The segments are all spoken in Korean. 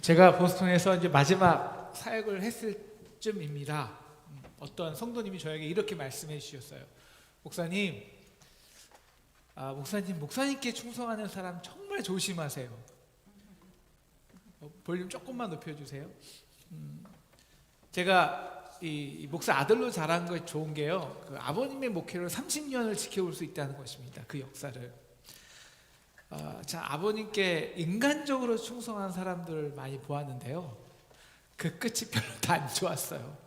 제가 보스턴에서 이제 마지막 사역을 했을 쯤입니다. 어떤 성도님이 저에게 이렇게 말씀해 주셨어요. 목사님, 목사님께 충성하는 사람 정말 조심하세요. 볼륨 조금만 높여주세요. 제가 이 목사 아들로 자란 거 좋은 게요. 그 아버님의 목회를 30년을 지켜볼 수 있다는 것입니다. 그 역사를. 아버님께 인간적으로 충성한 사람들을 많이 보았는데요. 그 끝이 별로 다 안 좋았어요.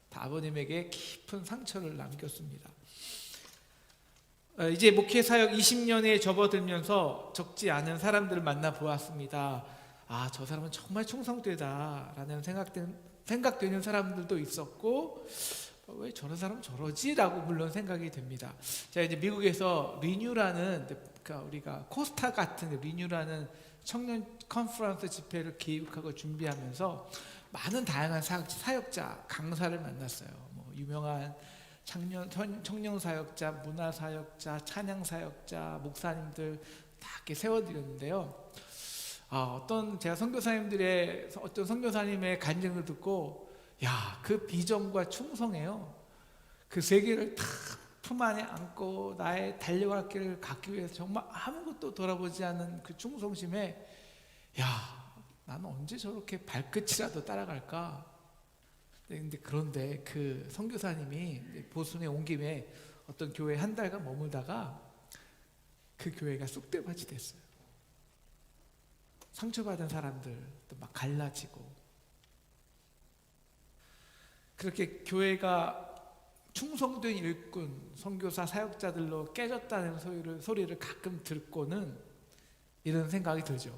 다 아버님에게 깊은 상처를 남겼습니다. 이제 목회 사역 20년에 접어들면서 적지 않은 사람들을 만나 보았습니다. 저 사람은 정말 충성되다라는 생각되는 사람들도 있었고, 왜 저런 사람 저러지? 라고 물론 생각이 됩니다. 제가 이제 미국에서 리뉴라는, 그러니까 우리가 코스타 같은 리뉴라는 청년 컨퍼런스 집회를 기획하고 준비하면서 많은 다양한 사역자, 강사를 만났어요. 유명한 청년 사역자, 문화 사역자, 찬양 사역자, 목사님들 다 이렇게 세워드렸는데요. 제가 어떤 선교사님의 간증을 듣고, 그 비전과 충성해요. 그 세계를 다 품 안에 안고 나의 달려갈 길을 갖기 위해서 정말 아무것도 돌아보지 않는 그 충성심에, 나는 언제 저렇게 발끝이라도 따라갈까? 그런데 그 선교사님이 보스턴에 온 김에 어떤 교회 한 달간 머물다가 그 교회가 쑥대밭이 됐어요. 상처받은 사람들도 막 갈라지고, 그렇게 교회가 충성된 일꾼, 선교사, 사역자들로 깨졌다는 소리를 가끔 듣고는 이런 생각이 들죠.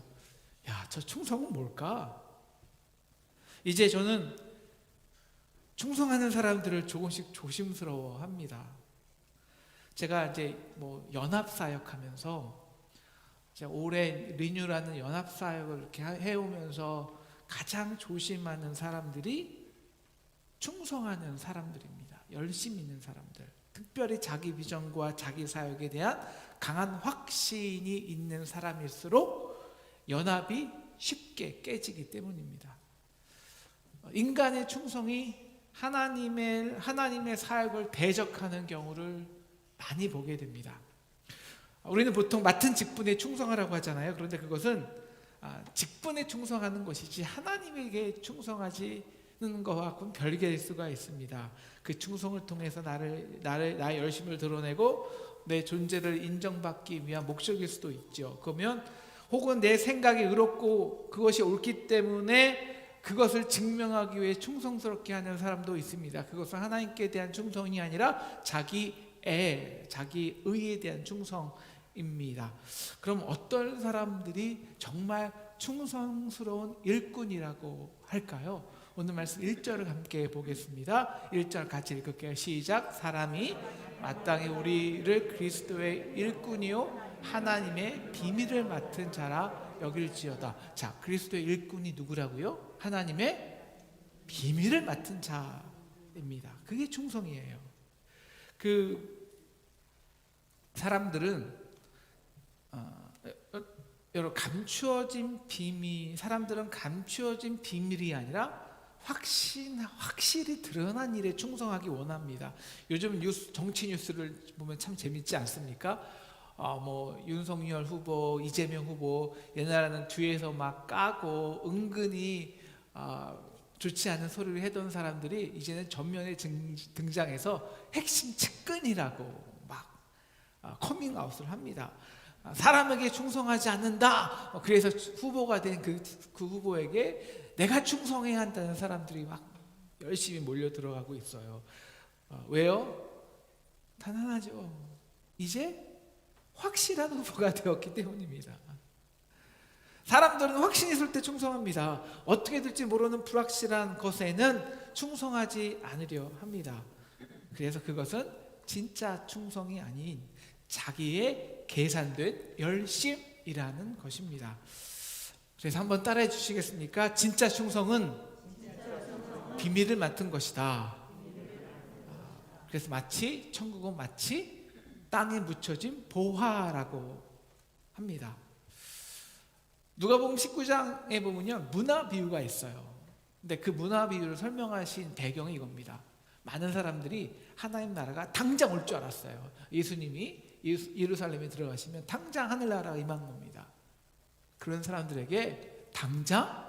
저 충성은 뭘까? 이제 저는 충성하는 사람들을 조금씩 조심스러워합니다. 제가 이제 연합사역하면서 제가 오래 리뉴라는 연합사역을 이렇게 해오면서 가장 조심하는 사람들이 충성하는 사람들입니다. 열심히 있는 사람들, 특별히 자기 비전과 자기 사역에 대한 강한 확신이 있는 사람일수록 연합이 쉽게 깨지기 때문입니다. 인간의 충성이 하나님의 사역을 대적하는 경우를 많이 보게 됩니다. 우리는 보통 맡은 직분에 충성하라고 하잖아요. 그런데 그것은 직분에 충성하는 것이지 하나님에게 충성하지는 것과는 별개일 수가 있습니다. 그 충성을 통해서 나의 열심을 드러내고 내 존재를 인정받기 위한 목적일 수도 있죠. 그러면 혹은 내 생각이 의롭고 그것이 옳기 때문에 그것을 증명하기 위해 충성스럽게 하는 사람도 있습니다. 그것은 하나님께 대한 충성이 아니라 자기의 대한 충성입니다. 그럼 어떤 사람들이 정말 충성스러운 일꾼이라고 할까요? 오늘 말씀 1절을 함께 보겠습니다. 1절 같이 읽을게요. 시작. 사람이 마땅히 우리를 그리스도의 일꾼이요 하나님의 비밀을 맡은 자라 여길지어다. 자, 그리스도의 일꾼이 누구라고요? 하나님의 비밀을 맡은 자입니다. 그게 충성이에요. 사람들은 사람들은 감추어진 비밀이 아니라 확실히 드러난 일에 충성하기 원합니다. 요즘 정치 뉴스를 보면 참 재밌지 않습니까? 윤석열 후보, 이재명 후보, 옛날에는 뒤에서 막 까고 은근히 좋지 않은 소리를 하던 사람들이 이제는 전면에 등장해서 핵심 측근이라고 막 커밍아웃을 합니다. 사람에게 충성하지 않는다. 그래서 후보가 된 그 후보에게 내가 충성해야 한다는 사람들이 막 열심히 몰려 들어가고 있어요. 왜요? 단 하나죠. 이제 확실한 후보가 되었기 때문입니다. 사람들은 확신이 있을 때 충성합니다. 어떻게 될지 모르는 불확실한 것에는 충성하지 않으려 합니다. 그래서 그것은 진짜 충성이 아닌 자기의 계산된 열심이라는 것입니다. 그래서 한번 따라해 주시겠습니까? 진짜 충성은 비밀을 맡은 것이다. 그래서 천국은 마치 땅에 묻혀진 보화라고 합니다. 누가복음 19장에 보면요, 문화 비유가 있어요. 근데 그 문화 비유를 설명하신 배경이 이겁니다. 많은 사람들이 하나님 나라가 당장 올 줄 알았어요. 예수님이 예루살렘에 들어가시면 당장 하늘나라가 임한 겁니다. 그런 사람들에게 당장?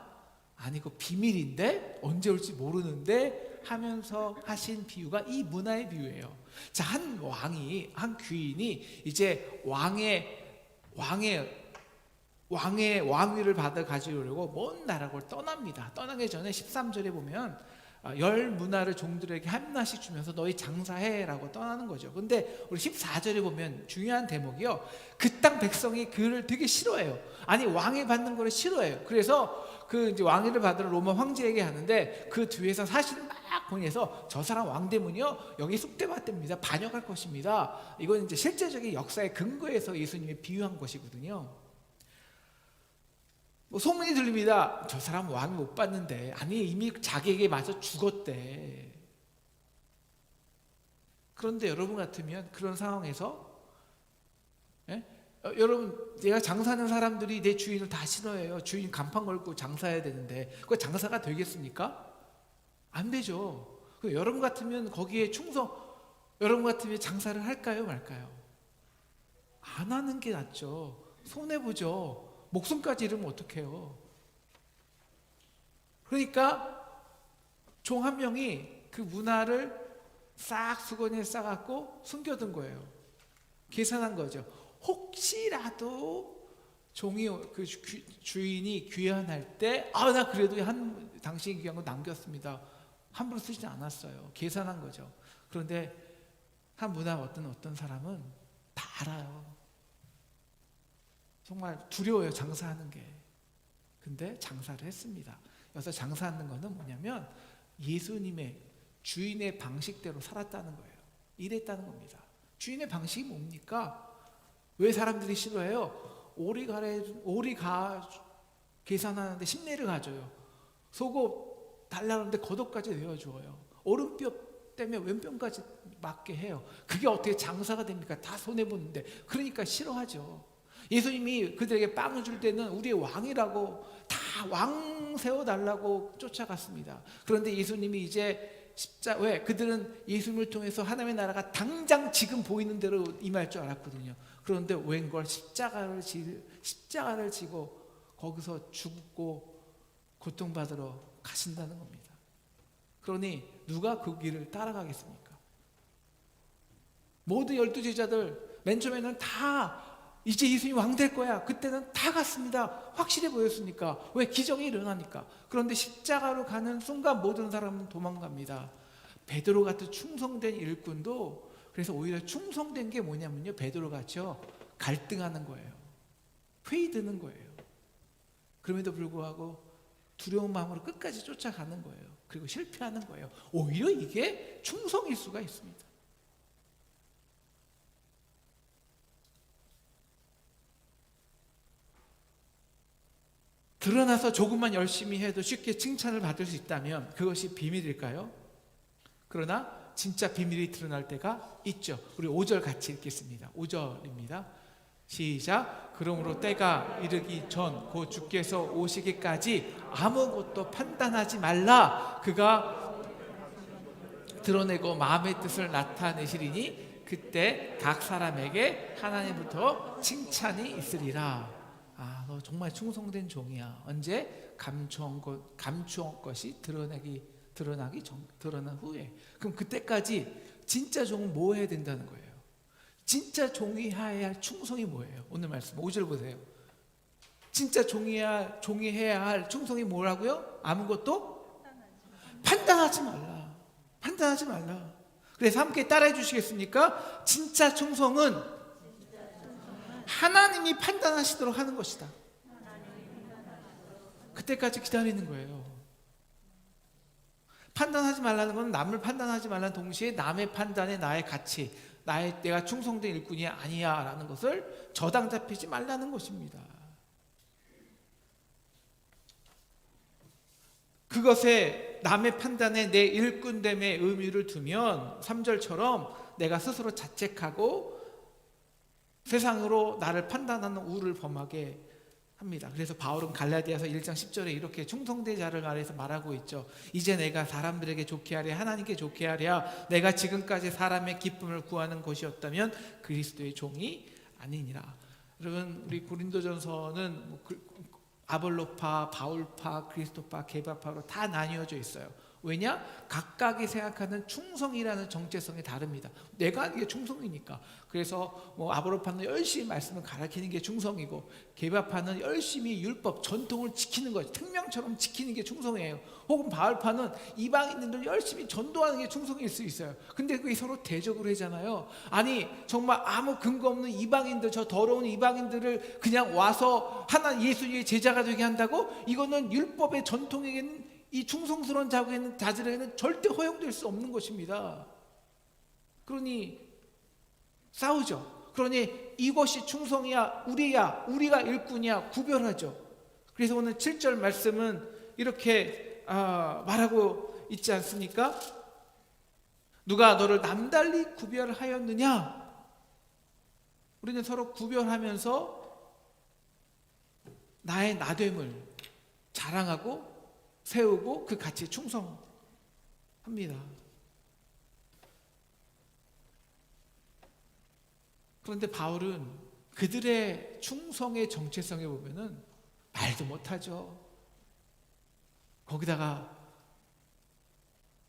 아니고 비밀인데 언제 올지 모르는데 하면서 하신 비유가 이 문화의 비유예요. 자, 한 귀인이 이제 왕의 왕위를 받아 가지려고 먼 나라를 떠납니다. 떠나기 전에 13절에 보면 열 문화를 종들에게 하나씩 주면서 너희 장사해라고 떠나는 거죠. 근데 우리 14절에 보면 중요한 대목이요, 그 땅 백성이 그를 되게 싫어해요. 아니, 왕이 받는 거를 싫어해요. 그래서 그 이제 왕위를 받으러 로마 황제에게 하는데 그 뒤에서 사실을 막 보내서 저 사람 왕 되면요 여기 쑥대밭입니다, 반역할 것입니다. 이건 이제 실제적인 역사의 근거에서 예수님이 비유한 것이거든요. 뭐 소문이 들립니다. 저 사람 왕이 못 받는데, 아니 이미 자기에게 맞아 죽었대. 그런데 여러분 같으면 그런 상황에서 여러분, 내가 장사하는 사람들이 내 주인을 다 싫어해요. 주인 간판 걸고 장사해야 되는데 그거 장사가 되겠습니까? 안 되죠. 여러분 같으면 거기에 여러분 같으면 장사를 할까요 말까요? 안 하는 게 낫죠. 손해보죠. 목숨까지 잃으면 어떡해요. 그러니까 종 한 명이 그 문화를 싹 수건에 싸갖고 숨겨둔 거예요. 계산한 거죠. 혹시라도 종이 그 주인이 귀환할 때 나 그래도 당신이 귀한 거 남겼습니다, 함부로 쓰지 않았어요. 계산한 거죠. 그런데 한 문화 어떤 사람은 다 알아요. 정말 두려워요, 장사하는 게. 근데 장사를 했습니다. 여기서 장사하는 거는 뭐냐면 예수님의 주인의 방식대로 살았다는 거예요. 일했다는 겁니다. 주인의 방식이 뭡니까? 왜 사람들이 싫어해요? 오리가 계산하는데 10내를 가져요. 속옷 달라는데 겉옷까지 내어줘요. 오른뼈 때문에 왼뼈까지 맞게 해요. 그게 어떻게 장사가 됩니까? 다 손해보는데. 그러니까 싫어하죠. 예수님이 그들에게 빵을 줄 때는 우리의 왕이라고 다 왕 세워달라고 쫓아갔습니다. 그런데 예수님이 이제 왜? 그들은 예수님을 통해서 하나님의 나라가 당장 지금 보이는 대로 임할 줄 알았거든요. 그런데 웬걸 십자가를 지고 거기서 죽고 고통받으러 가신다는 겁니다. 그러니 누가 그 길을 따라가겠습니까? 모두 12제자들 맨 처음에는 다 이제 예수님이 왕 될 거야, 그때는 다 갔습니다. 확실해 보였으니까. 왜? 기적이 일어나니까. 그런데 십자가로 가는 순간 모든 사람은 도망갑니다. 베드로 같은 충성된 일꾼도, 그래서 오히려 충성된 게 뭐냐면요, 베드로 같이요 갈등하는 거예요. 회의 드는 거예요. 그럼에도 불구하고 두려운 마음으로 끝까지 쫓아가는 거예요. 그리고 실패하는 거예요. 오히려 이게 충성일 수가 있습니다. 드러나서 조금만 열심히 해도 쉽게 칭찬을 받을 수 있다면 그것이 비밀일까요? 그러나 진짜 비밀이 드러날 때가 있죠. 우리 5절 같이 읽겠습니다. 5절입니다. 시작. 그러므로 때가 이르기 전 곧 주께서 오시기까지 아무것도 판단하지 말라. 그가 드러내고 마음의 뜻을 나타내시리니 그때 각 사람에게 하나님부터 칭찬이 있으리라. 너 정말 충성된 종이야. 언제? 감추한 것이 드러난 후에. 그럼 그때까지 진짜 종은 뭐 해야 된다는 거예요? 진짜 종이 해야 할 충성이 뭐예요? 오늘 말씀 5절 보세요. 진짜 종이 해야 할 충성이 뭐라고요? 아무것도 판단하지 말라. 판단하지 말라. 그래서 함께 따라해 주시겠습니까? 진짜 충성은 하나님이 판단하시도록 하는 것이다. 그때까지 기다리는 거예요. 판단하지 말라는 건 남을 판단하지 말라는 동시에 남의 판단에 나의 가치, 내가 충성된 일꾼이 아니야 라는 것을 저당 잡히지 말라는 것입니다. 그것에 남의 판단에 내 일꾼됨의 의미를 두면 3절처럼 내가 스스로 자책하고 세상으로 나를 판단하는 우를 범하게 합니다. 그래서 바울은 갈라디아서 1장 10절에 이렇게 충성된 자를 아래서 말하고 있죠. 이제 내가 사람들에게 좋게 하랴 하나님께 좋게 하랴 내가 지금까지 사람의 기쁨을 구하는 것이었다면 그리스도의 종이 아니니라. 여러분 우리 고린도전서는 아볼로파, 바울파, 그리스도파, 게바파로 다 나뉘어져 있어요. 왜냐? 각각이 생각하는 충성이라는 정체성이 다릅니다. 내가 하는 게 충성이니까. 그래서 아볼로파는 열심히 말씀을 가르치는 게 충성이고, 게바파는 열심히 율법, 전통을 지키는 거죠. 특명처럼 지키는 게 충성이에요. 혹은 바울파는 이방인들 열심히 전도하는 게 충성일 수 있어요. 근데 그게 서로 대적으로 하잖아요. 아니 정말 아무 근거 없는 이방인들, 저 더러운 이방인들을 그냥 와서 하나 예수의 제자가 되게 한다고? 이거는 율법의 전통에게는, 이 충성스러운 자들에게는 절대 허용될 수 없는 것입니다. 그러니 싸우죠. 그러니 이것이 충성이야, 우리가 일꾼이야, 구별하죠. 그래서 오늘 7절 말씀은 이렇게 말하고 있지 않습니까? 누가 너를 남달리 구별하였느냐? 우리는 서로 구별하면서 나의 나됨을 자랑하고 세우고 그 가치에 충성합니다. 그런데 바울은 그들의 충성의 정체성에 보면은 말도 못하죠. 거기다가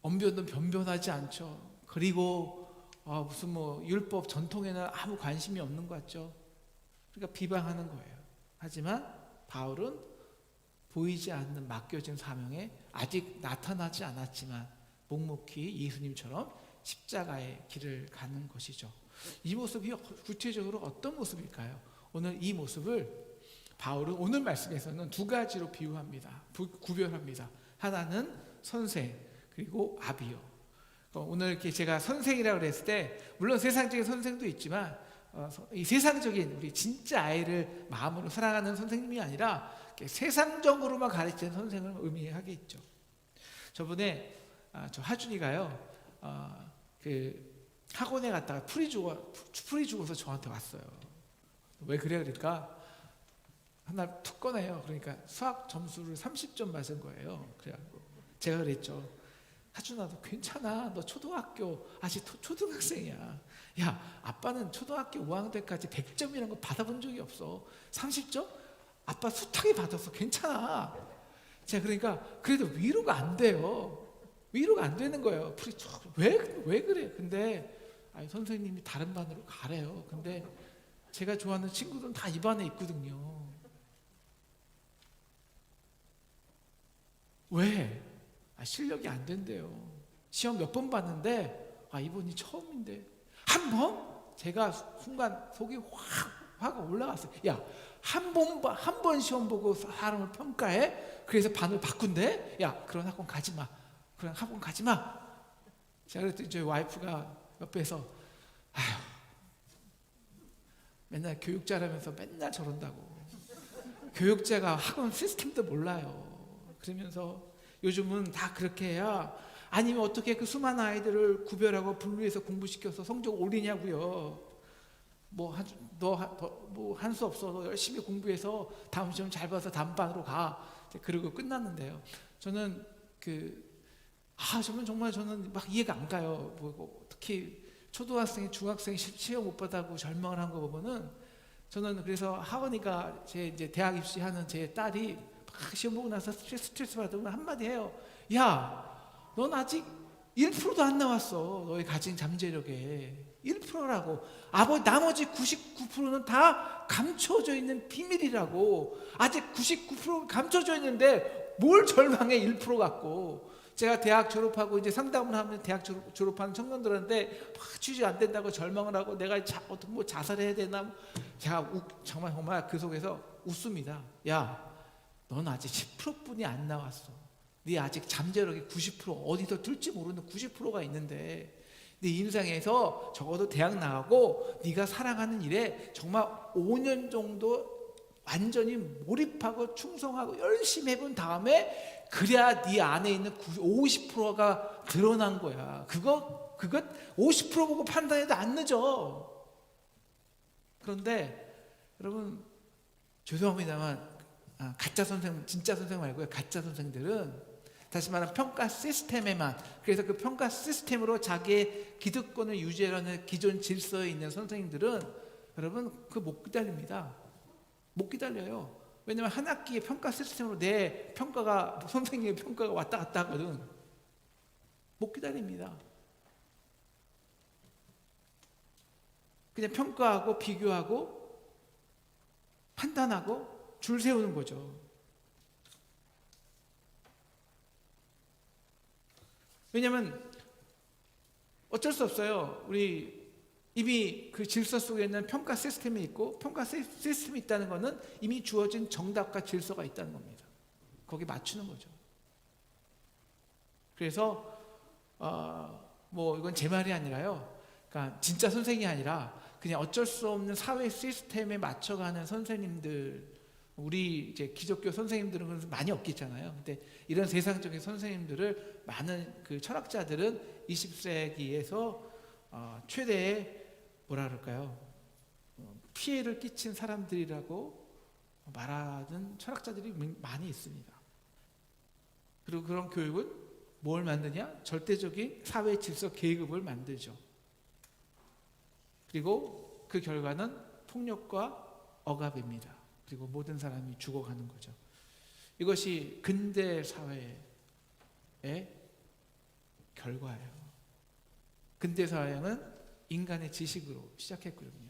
언변도 변변하지 않죠. 그리고 무슨 율법 전통에는 아무 관심이 없는 것 같죠. 그러니까 비방하는 거예요. 하지만 바울은 보이지 않는 맡겨진 사명에 아직 나타나지 않았지만 묵묵히 예수님처럼 십자가의 길을 가는 것이죠. 이 모습이 구체적으로 어떤 모습일까요? 오늘 이 모습을 바울은 오늘 말씀에서는 두 가지로 비유합니다. 구별합니다. 하나는 선생, 그리고 아비요. 오늘 이렇게 제가 선생이라고 그랬을 때 물론 세상적인 선생도 있지만 이 세상적인 우리 진짜 아이를 마음으로 사랑하는 선생님이 아니라 세상적으로만 가르치는 선생을 의미하겠죠. 저번에 저 하준이가요 그 학원에 갔다가 풀이 죽어서 저한테 왔어요. 왜 그래? 그러니까 하나 툭 꺼내요. 그러니까 수학 점수를 30점 맞은 거예요. 그래갖고 제가 그랬죠. 하준아 너 괜찮아. 너 초등학교 아직 초등학생이야. 야 아빠는 초등학교 5학년 때까지 100점이라는 거 받아본 적이 없어. 30점? 아빠 숱하게 받았어. 괜찮아. 제가 그러니까 그래도 위로가 안 돼요. 위로가 안 되는 거예요. 왜 그래? 근데 선생님이 다른 반으로 가래요. 근데 제가 좋아하는 친구들은 다 이 반에 있거든요. 왜? 실력이 안 된대요. 시험 몇 번 봤는데 이번이 처음인데 한 번? 제가 순간 속이 확 올라갔어요. 야, 한 번 시험 보고 사람을 평가해? 그래서 반을 바꾼대? 야, 그런 학원 가지 마. 그런 학원 가지 마. 제가 그랬더니 저희 와이프가 옆에서 맨날 교육자라면서 맨날 저런다고. 교육자가 학원 시스템도 몰라요. 그러면서 요즘은 다 그렇게 해야 아니면 어떻게 그 수많은 아이들을 구별하고 분류해서 공부시켜서 성적 올리냐고요. 너 한 수 없어. 너 열심히 공부해서 다음 시험 잘 봐서 다음 반으로 가. 그러고 끝났는데요. 저는 저는 막 이해가 안 가요. 특히 초등학생이 중학생이 시험 못 받아고 절망을 한 거 보면은 저는 그래서 하원이가 제 이제 대학 입시하는 제 딸이 막 시험 보고 나서 스트레스 받으면 한마디 해요. 야, 넌 아직 1%도 안 나왔어. 너의 가진 잠재력에 1%라고. 나머지 99%는 다 감춰져 있는 비밀이라고. 아직 99% 감춰져 있는데 뭘 절망해 1% 갖고. 제가 대학 졸업하고 이제 상담을 하면 대학 졸업하는 청년들한테 막 취직 안 된다고 절망을 하고 내가 어떻게 자살해야 되나. 제가 정말 그 속에서 웃습니다. 야, 넌 아직 10%뿐이 안 나왔어. 네 아직 잠재력이 90% 어디서 들지 모르는 90%가 있는데 네 인생에서 적어도 대학 나가고 네가 사랑하는 일에 정말 5년 정도 완전히 몰입하고 충성하고 열심히 해본 다음에 그래야 네 안에 있는 50%가 드러난 거야. 그것 50% 보고 판단해도 안 늦어. 그런데 여러분 죄송합니다만 가짜 선생, 진짜 선생 말고요. 가짜 선생들은 다시 말하면 평가 시스템에만, 그래서 그 평가 시스템으로 자기의 기득권을 유지하려는 기존 질서에 있는 선생님들은 여러분 그 못 기다립니다. 못 기다려요. 왜냐하면 한 학기의 평가 시스템으로 내 평가가, 선생님의 평가가 왔다 갔다 하거든. 못 기다립니다. 그냥 평가하고 비교하고 판단하고 줄 세우는 거죠. 왜냐하면 어쩔 수 없어요. 우리 이미 그 질서 속에 있는 평가 시스템이 있고, 평가 시스템이 있다는 것은 이미 주어진 정답과 질서가 있다는 겁니다. 거기 맞추는 거죠. 그래서 뭐 이건 제 말이 아니라요. 그러니까 진짜 선생이 아니라 그냥 어쩔 수 없는 사회 시스템에 맞춰가는 선생님들, 우리 이제 기독교 선생님들은 많이 없겠잖아요. 근데 이런 세상적인 선생님들을 많은 그 철학자들은 20세기에서 최대의 뭐라 그럴까요? 피해를 끼친 사람들이라고 말하는 철학자들이 많이 있습니다. 그리고 그런 교육은 뭘 만드냐? 절대적인 사회 질서 계급을 만들죠. 그리고 그 결과는 폭력과 억압입니다. 그리고 모든 사람이 죽어가는 거죠. 이것이 근대 사회의 결과예요. 근대 사회는 인간의 지식으로 시작했거든요.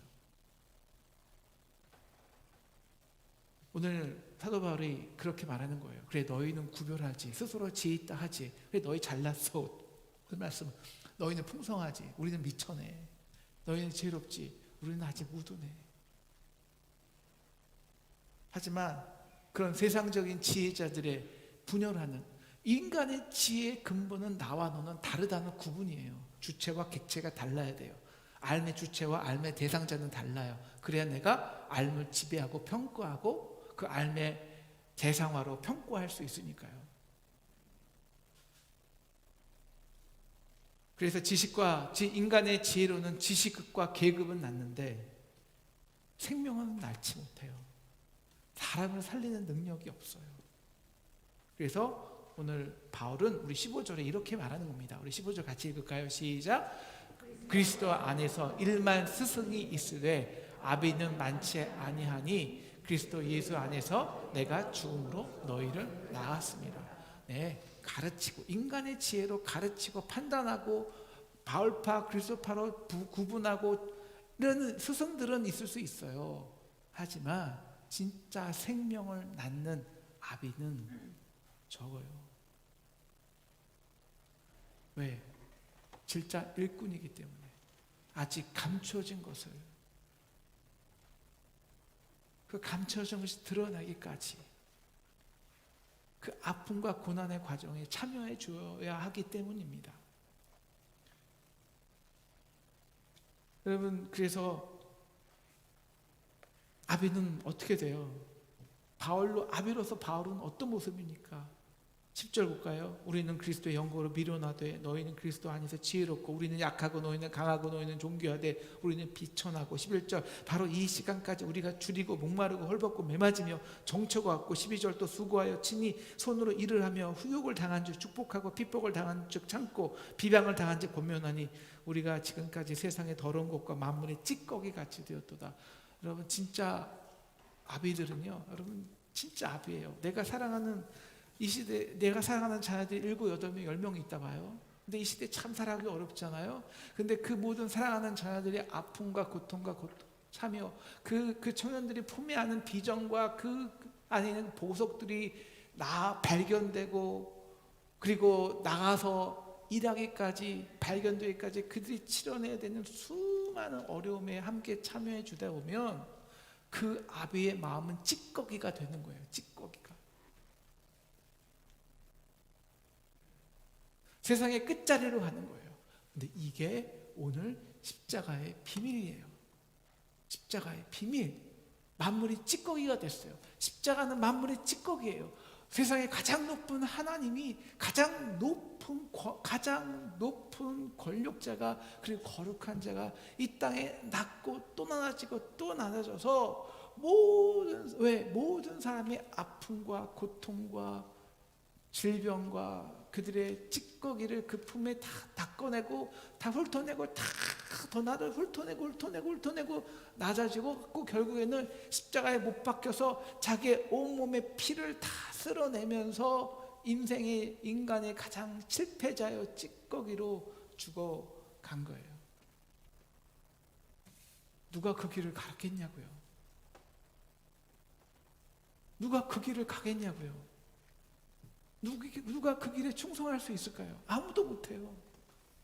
오늘 사도 바울이 그렇게 말하는 거예요. 그래 너희는 구별하지, 스스로 지혜 있다 하지. 그래 너희 잘났어. 그 말씀. 너희는 풍성하지, 우리는 미천해. 너희는 지혜롭지, 우리는 아직 우둔해. 하지만 그런 세상적인 지혜자들의 분열하는, 인간의 지혜의 근본은 나와 너는 다르다는 구분이에요. 주체와 객체가 달라야 돼요. 알의 주체와 알의 대상자는 달라요. 그래야 내가 알을 지배하고 평가하고 그 알의 대상화로 평가할 수 있으니까요. 그래서 지식과 인간의 지혜로는 지식과 계급은 낳는데 생명은 낳지 못해요. 사람을 살리는 능력이 없어요. 그래서 오늘 바울은 우리 15절에 이렇게 말하는 겁니다. 우리 15절 같이 읽을까요? 시작. 그리스도 안에서 일만 스승이 있으되 아비는 많지 아니하니 그리스도 예수 안에서 내가 죽음으로 너희를 낳았습니다. 네, 가르치고 인간의 지혜로 가르치고 판단하고 바울파 그리스도파로 구분하고 이런 스승들은 있을 수 있어요. 하지만 진짜 생명을 낳는 아비는 적어요. 왜? 진짜 일꾼이기 때문에 아직 감춰진 것을, 그 감춰진 것이 드러나기까지 그 아픔과 고난의 과정에 참여해 줘야 하기 때문입니다. 여러분, 그래서 아비는 어떻게 돼요? 아비로서 바울은 어떤 모습입니까? 10절 볼까요? 우리는 그리스도의 영광으로 미련하되 너희는 그리스도 안에서 지혜롭고 우리는 약하고 너희는 강하고 너희는 존귀하되 우리는 비천하고. 11절 바로 이 시간까지 우리가 줄이고 목마르고 헐벗고 매맞으며 정처가 없고. 12절 또 수고하여 친히 손으로 일을 하며 후욕을 당한 즉 축복하고 핍박을 당한 즉 참고 비방을 당한 즉 권면하니 우리가 지금까지 세상의 더러운 것과 만물의 찌꺼기 같이 되었도다. 여러분 진짜 아비들은요, 여러분 진짜 아비예요. 내가 사랑하는 이 시대, 내가 사랑하는 자녀들이 7, 8명, 10명이 있다 봐요. 근데 이 시대 참 살아가기 어렵잖아요. 근데 그 모든 사랑하는 자녀들의 아픔과 고통과 참여, 그 청년들이 품에 안는 비전과 그 안에 있는 보석들이 발견되고 그리고 나가서 일하기까지, 발견되기까지 그들이 치러내야 되는 수많은 어려움에 함께 참여해 주다 보면 그 아비의 마음은 찌꺼기가 되는 거예요. 찌꺼기가. 세상의 끝자리로 가는 거예요. 근데 이게 오늘 십자가의 비밀이에요. 십자가의 비밀. 만물이 찌꺼기가 됐어요. 십자가는 만물의 찌꺼기예요. 세상에 가장 높은 하나님이 가장 높은 권력자가, 그리고 거룩한 자가 이 땅에 낮고 또 낮아지고 또 낮아져서 모든 사람의 아픔과 고통과 질병과 그들의 찌꺼기를 그 품에 다 닦아내고 다 훑어내고 다 더 나를 훑어내고 낮아지고 결국에는 십자가에 못 박혀서 자기의 온몸의 피를 다 쓸어내면서 인간의 가장 실패자여 찌꺼기로 죽어간 거예요. 누가 그 길을 가겠냐고요. 누가 그 길을 가겠냐고요. 누가 그 길에 충성할 수 있을까요? 아무도 못해요.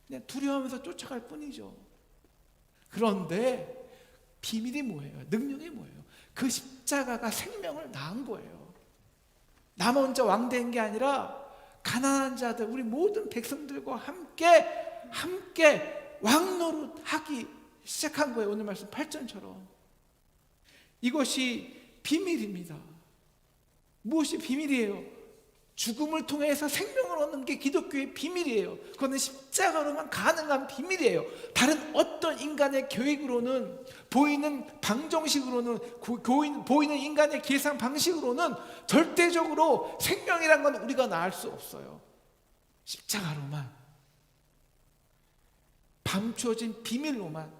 그냥 두려워하면서 쫓아갈 뿐이죠. 그런데 비밀이 뭐예요? 능력이 뭐예요? 그 십자가가 생명을 낳은 거예요. 나 혼자 왕 된 게 아니라 가난한 자들, 우리 모든 백성들과 함께 왕노릇 하기 시작한 거예요. 오늘 말씀 8절처럼. 이것이 비밀입니다. 무엇이 비밀이에요? 죽음을 통해서 생명을 얻는 게 기독교의 비밀이에요. 그거는 십자가로만 가능한 비밀이에요. 다른 어떤 인간의 계획으로는, 보이는 방정식으로는, 보이는 인간의 계산 방식으로는 절대적으로 생명이란 건 우리가 낳을 수 없어요. 십자가로만, 감추어진 비밀로만.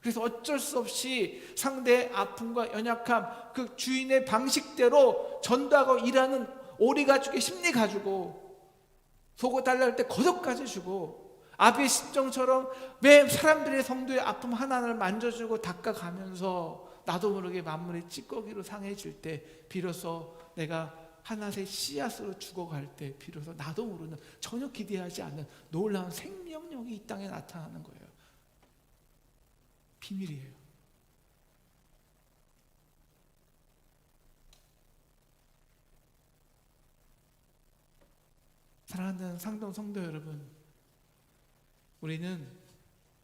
그래서 어쩔 수 없이 상대의 아픔과 연약함, 그 주인의 방식대로 전도하고 일하는 오리 가죽의 심리 가지고 속옷 달라 할 때 겉옷까지 주고 아비의 심정처럼 매 사람들의 성도의 아픔 하나하나를 만져주고 닦아가면서 나도 모르게 만물의 찌꺼기로 상해질 때 비로소 내가 하나의 씨앗으로 죽어갈 때 비로소 나도 모르는 전혀 기대하지 않는 놀라운 생명력이 이 땅에 나타나는 거예요. 비밀이에요. 사랑하는 상동 성도 여러분, 우리는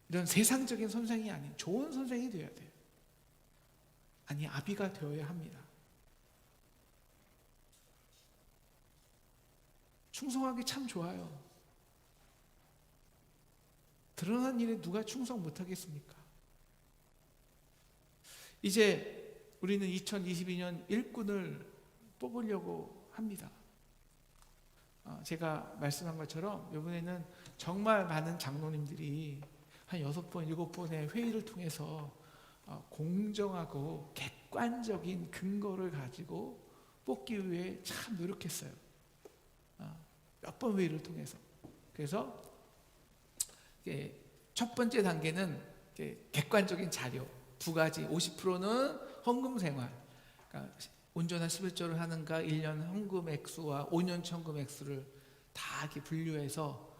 이런 세상적인 선생이 아닌 좋은 선생이 되어야 돼요. 아니, 아비가 되어야 합니다. 충성하기 참 좋아요. 드러난 일에 누가 충성 못하겠습니까? 이제 우리는 2022년 일꾼을 뽑으려고 합니다. 제가 말씀한 것처럼 이번에는 정말 많은 장로님들이 한 6번, 7번의 회의를 통해서 공정하고 객관적인 근거를 가지고 뽑기 위해 참 노력했어요. 몇 번 회의를 통해서. 그래서 첫 번째 단계는 객관적인 자료 2가지. 50%는 헌금 생활, 그러니까 온전한 11조를 하는가, 1년 헌금 액수와 5년 헌금 액수를 다 이렇게 분류해서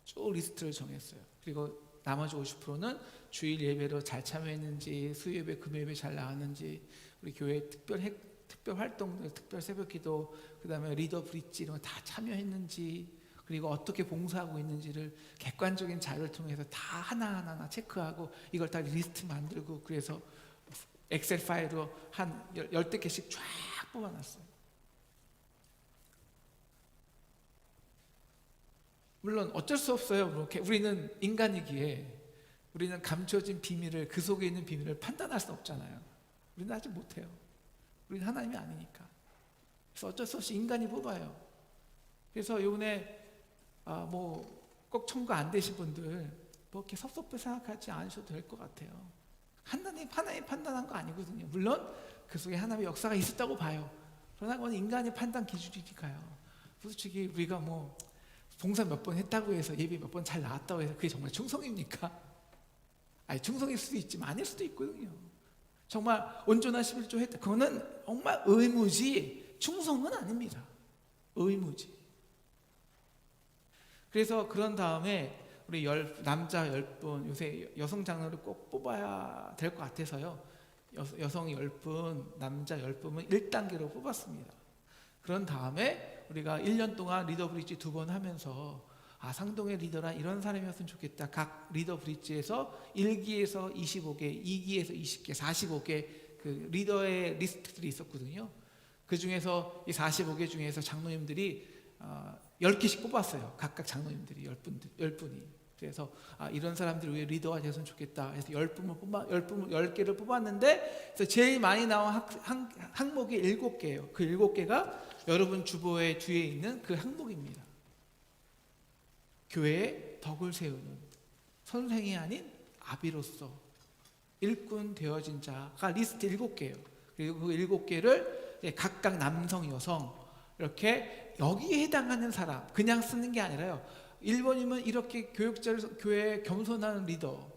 쭉 리스트를 정했어요. 그리고 나머지 50%는 주일 예배로 잘 참여했는지, 수요예배, 금요예배 잘 나왔는지, 우리 교회 특별 활동들, 특별 새벽기도, 그 다음에 리더 브릿지 이런 거 다 참여했는지, 그리고 어떻게 봉사하고 있는지를 객관적인 자료를 통해서 다 하나하나 체크하고 이걸 다 리스트 만들고, 그래서 엑셀 파일로 한 10대 개씩 쫙 뽑아놨어요. 물론 어쩔 수 없어요. 우리는 인간이기에 우리는 감춰진 비밀을, 그 속에 있는 비밀을 판단할 수 없잖아요. 우리는 아직 못해요. 우리는 하나님이 아니니까. 그래서 어쩔 수 없이 인간이 뽑아요. 그래서 이번에 꼭 청구 안 되신 분들 이렇게 섭섭해 생각하지 않으셔도 될 것 같아요. 하나님 판단한 거 아니거든요. 물론 그 속에 하나님의 역사가 있었다고 봐요. 그러나 그건 인간의 판단 기준이니까요. 솔직히 우리가 봉사 몇 번 했다고 해서 예배 몇 번 잘 나왔다고 해서 그게 정말 충성입니까? 아니, 충성일 수도 있지만 아닐 수도 있거든요. 정말 온전한 11조 했다, 그거는 정말 의무지 충성은 아닙니다. 의무지. 그래서 그런 다음에 우리 남자 10분, 요새 여성 장로를 꼭 뽑아야 될 것 같아서요, 여성 10분, 남자 10분은 1단계로 뽑았습니다. 그런 다음에 우리가 1년 동안 리더 브릿지 2번 하면서 상동의 리더란 이런 사람이었으면 좋겠다. 각 리더 브릿지에서 1기에서 25개, 2기에서 20개, 45개 그 리더의 리스트들이 있었거든요. 그 중에서 이 45개 중에서 장로님들이 10개씩 뽑았어요. 각각 장로님들이 10분이. 그래서 이런 사람들이 왜 리더가 됐으면 좋겠다 해서 10개를 뽑았는데, 그래서 제일 많이 나온 항목이 7개예요. 그 7개가 여러분 주보의 뒤에 있는 그 항목입니다. 교회의 덕을 세우는 선생이 아닌 아비로서 일꾼 되어진 자가 리스트 7개예요. 그리고 그 7개를 각각 남성, 여성 이렇게 여기에 해당하는 사람, 그냥 쓰는 게 아니라요. 1번이면 이렇게 교회에 겸손한 리더,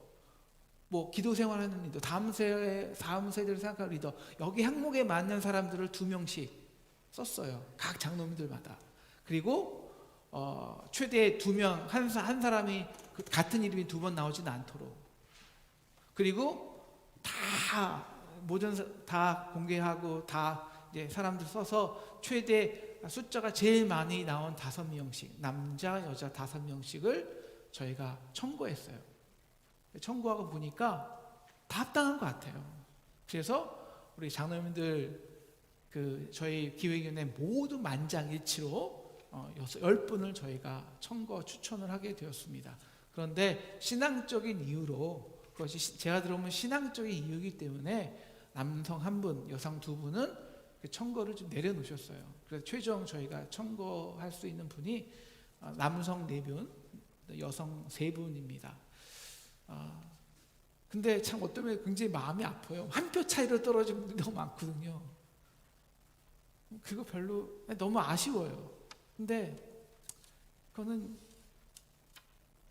뭐 기도 생활하는 리더, 다음 세대를 생각하는 리더, 여기 항목에 맞는 사람들을 2명씩 썼어요. 각 장로님들마다. 그리고 최대 2명, 한 사람이 같은 이름이 2번 나오지는 않도록. 그리고 다 공개하고 다 이제 사람들 써서 최대 숫자가 제일 많이 나온 5명씩, 남자, 여자 5명씩을 저희가 청구했어요. 청구하고 보니까 다 합당한 것 같아요. 그래서 우리 장로님들 저희 기획위원회 모두 만장일치로 10분을 저희가 추천을 하게 되었습니다. 그런데 신앙적인 이유로, 그것이 제가 들어보면 신앙적인 이유이기 때문에 남성 1분, 여성 2분은 청거를 좀 내려놓으셨어요. 그래서 최종 저희가 청거할 수 있는 분이 남성 4분, 여성 3분입니다. 근데 참 어쩌면 굉장히 마음이 아파요. 한 표 차이로 떨어진 분들이 너무 많거든요. 그거 별로 너무 아쉬워요. 근데 그거는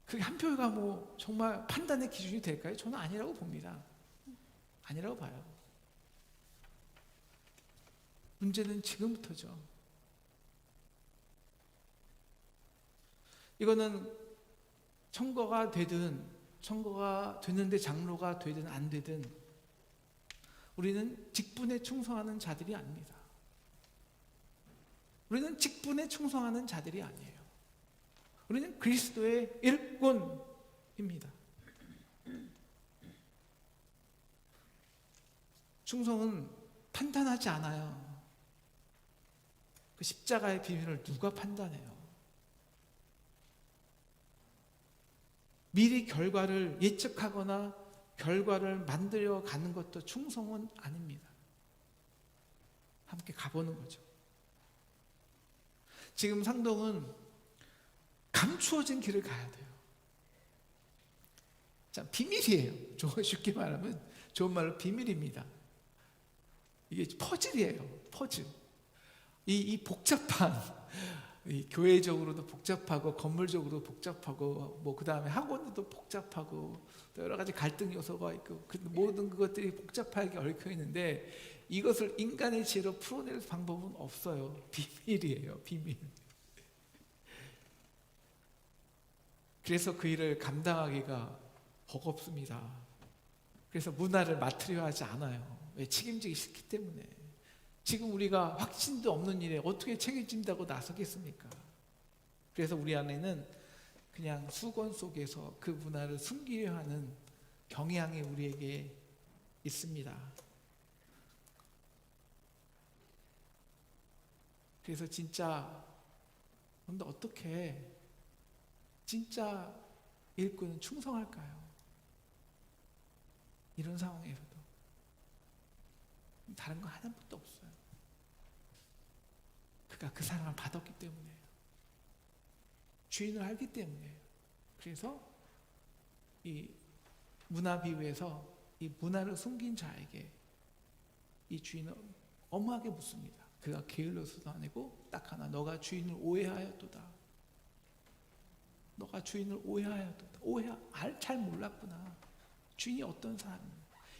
그게 한 표가 뭐 정말 판단의 기준이 될까요? 저는 아니라고 봅니다. 아니라고 봐요. 문제는 지금부터죠. 이거는 청거가 됐는데 장로가 되든 안 되든 우리는 직분에 충성하는 자들이 아닙니다. 우리는 직분에 충성하는 자들이 아니에요. 우리는 그리스도의 일꾼입니다. 충성은 판단하지 않아요. 그 십자가의 비밀을 누가 판단해요? 미리 결과를 예측하거나 결과를 만들어 가는 것도 충성은 아닙니다. 함께 가보는 거죠. 지금 상동은 감추어진 길을 가야 돼요. 자, 비밀이에요. 쉽게 말하면 좋은 말로 비밀입니다. 이게 퍼즐이에요. 퍼즐. 이 복잡한, 이 교회적으로도 복잡하고 건물적으로도 복잡하고 뭐 그 다음에 학원도 복잡하고 또 여러 가지 갈등 요소가 있고 모든 그것들이 복잡하게 얽혀 있는데 이것을 인간의 지혜로 풀어낼 방법은 없어요. 비밀이에요. 비밀. 그래서 그 일을 감당하기가 버겁습니다. 그래서 문화를 맡으려 하지 않아요. 왜? 책임지기 싫기 때문에. 지금 우리가 확신도 없는 일에 어떻게 책임진다고 나서겠습니까? 그래서 우리 안에는 그냥 수건 속에서 그 문화를 숨기려 하는 경향이 우리에게 있습니다. 그래서 진짜 근데 어떻게 진짜 일꾼은 충성할까요? 이런 상황에서도 다른 거 하나밖에 없어요. 그가 그 사랑을 받았기 때문이에요. 주인을 알기 때문이에요. 그래서 이 문화 비유에서 이 문화를 숨긴 자에게 이 주인은 엄하게 묻습니다. 그가 게을러서도 아니고 딱 하나, 너가 주인을 오해하였도다. 너가 주인을 오해하였도다. 잘 몰랐구나. 주인이 어떤 사람이냐.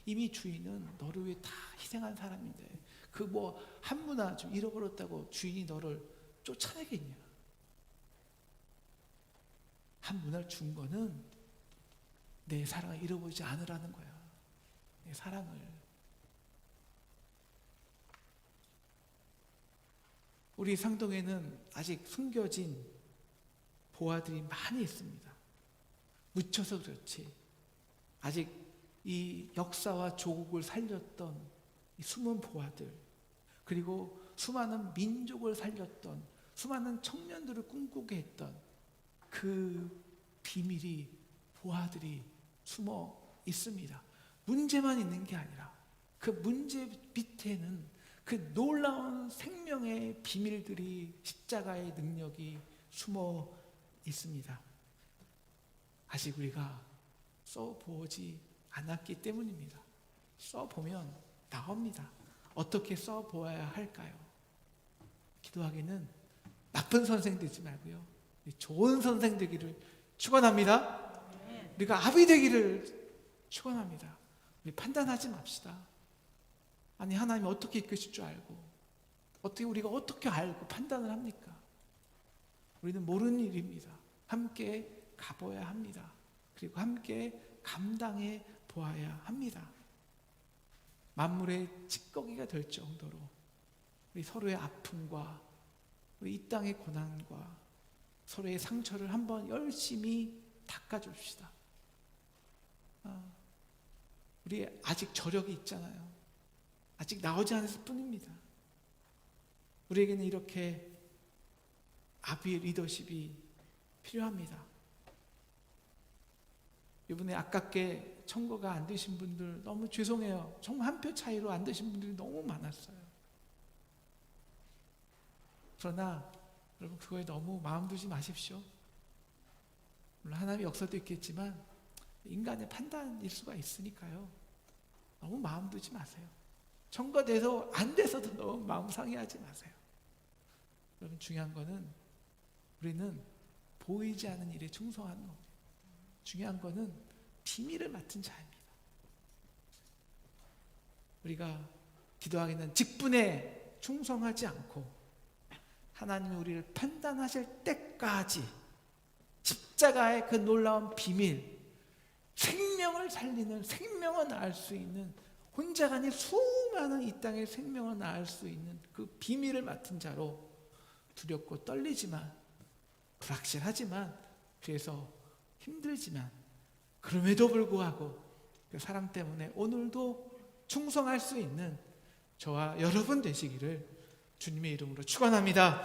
이미 주인은 너를 위해 다 희생한 사람인데 그 뭐 한 문화 좀 잃어버렸다고 주인이 너를 쫓아내겠냐. 한 문화를 준 거는 내 사랑을 잃어버리지 않으라는 거야. 내 사랑을. 우리 상동에는 아직 숨겨진 보화들이 많이 있습니다. 묻혀서 그렇지. 아직 이 역사와 조국을 살렸던 이 숨은 보화들, 그리고 수많은 민족을 살렸던 수많은 청년들을 꿈꾸게 했던 그 비밀이 보화들이 숨어 있습니다. 문제만 있는 게 아니라 그 문제 밑에는 그 놀라운 생명의 비밀들이, 십자가의 능력이 숨어 있습니다. 아직 우리가 써보지 않았기 때문입니다. 써보면 나옵니다. 어떻게 써보아야 할까요? 기도하기는 나쁜 선생 되지 말고요, 좋은 선생 되기를 축원합니다. 우리가 아비 되기를 축원합니다. 우리 판단하지 맙시다. 아니, 하나님이 어떻게 이끄실 줄 알고, 어떻게 우리가 어떻게 알고 판단을 합니까? 우리는 모르는 일입니다. 함께 가보아야 합니다. 그리고 함께 감당해 보아야 합니다. 만물의 찌꺼기가 될 정도로 우리 서로의 아픔과 우리 이 땅의 고난과 서로의 상처를 한번 열심히 닦아줍시다. 우리 아직 저력이 있잖아요. 아직 나오지 않았을 뿐입니다. 우리에게는 이렇게 아비의 리더십이 필요합니다. 이번에 아깝게 청구가 안 되신 분들 너무 죄송해요. 정말 한 표 차이로 안 되신 분들이 너무 많았어요. 그러나 여러분, 그거에 너무 마음 두지 마십시오. 물론 하나님의 역사도 있겠지만 인간의 판단일 수가 있으니까요. 너무 마음 두지 마세요. 청구가 돼서 안 돼서도 너무 마음 상해하지 마세요. 여러분, 중요한 거는 우리는 보이지 않는 일에 충성하는 겁니다. 중요한 거는 비밀을 맡은 자입니다. 우리가 기도하기는 직분에 충성하지 않고 하나님이 우리를 판단하실 때까지 십자가의 그 놀라운 비밀, 생명을 살리는, 생명을 낳을 수 있는, 혼자가 아닌 수많은 이 땅의 생명을 낳을 수 있는 그 비밀을 맡은 자로 두렵고 떨리지만, 불확실하지만, 그래서 힘들지만, 그럼에도 불구하고 그 사랑 때문에 오늘도 충성할 수 있는 저와 여러분 되시기를 주님의 이름으로 축원합니다.